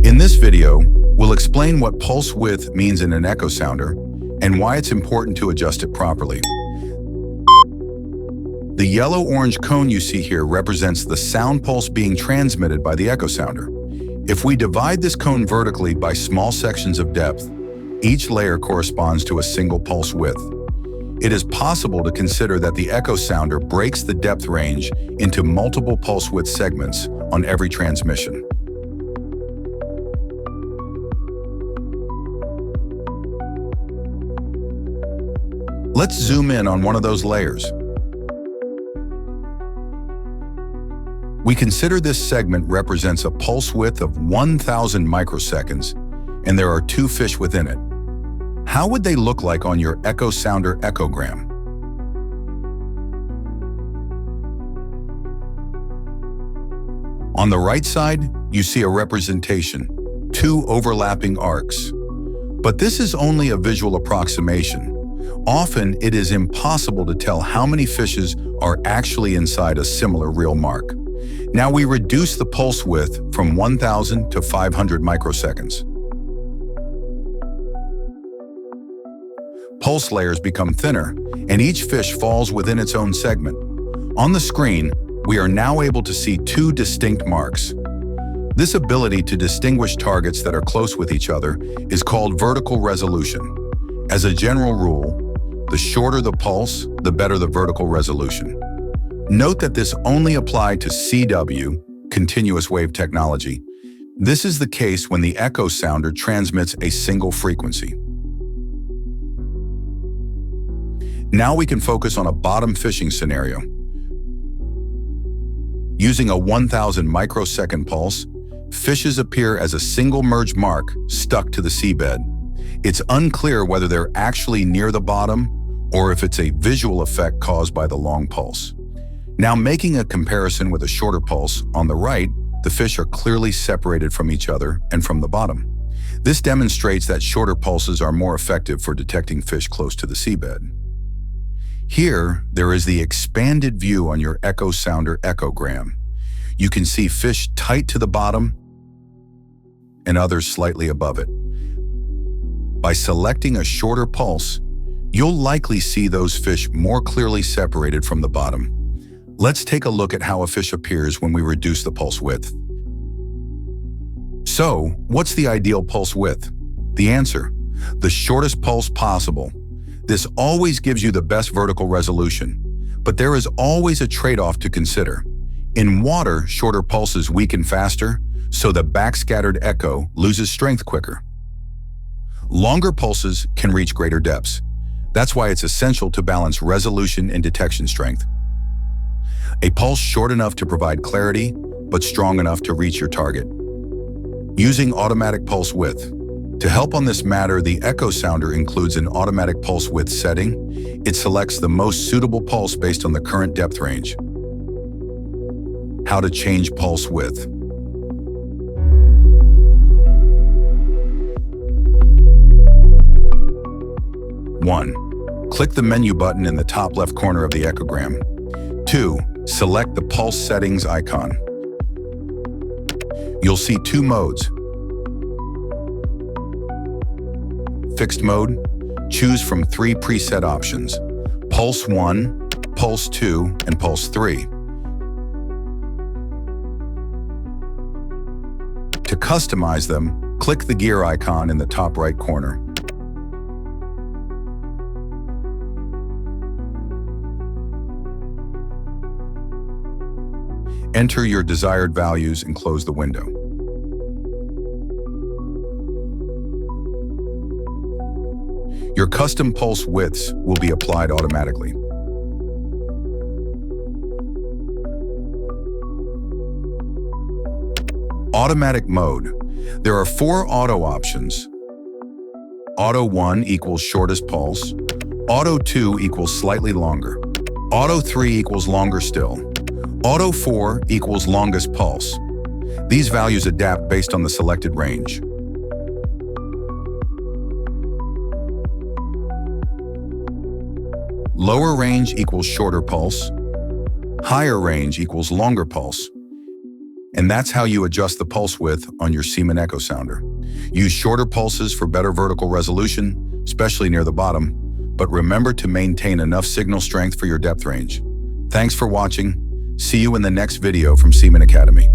In this video, we'll explain what pulse width means in an echosounder and why it's important to adjust it properly. The yellow-orange cone you see here represents the sound pulse being transmitted by the echosounder. If we divide this cone vertically by small sections of depth, each layer corresponds to a single pulse width. It is possible to consider that the echosounder breaks the depth range into multiple pulse width segments on every transmission. Let's zoom in on one of those layers. We consider this segment represents a pulse width of 1,000 microseconds, and there are two fish within it. How would they look like on your echosounder echogram? On the right side, you see a representation, two overlapping arcs. But this is only a visual approximation. Often, it is impossible to tell how many fishes are actually inside a similar real mark. Now we reduce the pulse width from 1,000 to 500 microseconds. Pulse layers become thinner, and each fish falls within its own segment. On the screen, we are now able to see two distinct marks. This ability to distinguish targets that are close with each other is called vertical resolution. As a general rule, the shorter the pulse, the better the vertical resolution. Note that this only applies to CW, continuous wave technology. This is the case when the echosounder transmits a single frequency. Now we can focus on a bottom fishing scenario. Using a 1,000 microsecond pulse, fishes appear as a single merged mark stuck to the seabed. It's unclear whether they're actually near the bottom or if it's a visual effect caused by the long pulse. Now, making a comparison with a shorter pulse, on the right, the fish are clearly separated from each other and from the bottom. This demonstrates that shorter pulses are more effective for detecting fish close to the seabed. Here, there is the expanded view on your echosounder echogram. You can see fish tight to the bottom and others slightly above it. By selecting a shorter pulse, you'll likely see those fish more clearly separated from the bottom. Let's take a look at how a fish appears when we reduce the pulse width. So, what's the ideal pulse width? The answer: the shortest pulse possible. This always gives you the best vertical resolution, but there is always a trade-off to consider. In water, shorter pulses weaken faster, so the backscattered echo loses strength quicker. Longer pulses can reach greater depths. That's why it's essential to balance resolution and detection strength. A pulse short enough to provide clarity, but strong enough to reach your target. Using automatic pulse width. To help on this matter, the echosounder includes an automatic pulse width setting. It selects the most suitable pulse based on the current depth range. How to change pulse width. One, click the menu button in the top left corner of the echogram. 2, select the pulse settings icon. You'll see two modes. Fixed mode, choose from 3 preset options: Pulse 1, Pulse 2, and Pulse 3. To customize them, click the gear icon in the top right corner. Enter your desired values and close the window. Your custom pulse widths will be applied automatically. Automatic mode. There are 4 auto options. Auto 1 equals shortest pulse. Auto 2 equals slightly longer. Auto 3 equals longer still. Auto 4 equals longest pulse. These values adapt based on the selected range. Lower range equals shorter pulse. Higher range equals longer pulse. And that's how you adjust the pulse width on your Seaman Echosounder. Use shorter pulses for better vertical resolution, especially near the bottom, but remember to maintain enough signal strength for your depth range. Thanks for watching. See you in the next video from Seaman Academy.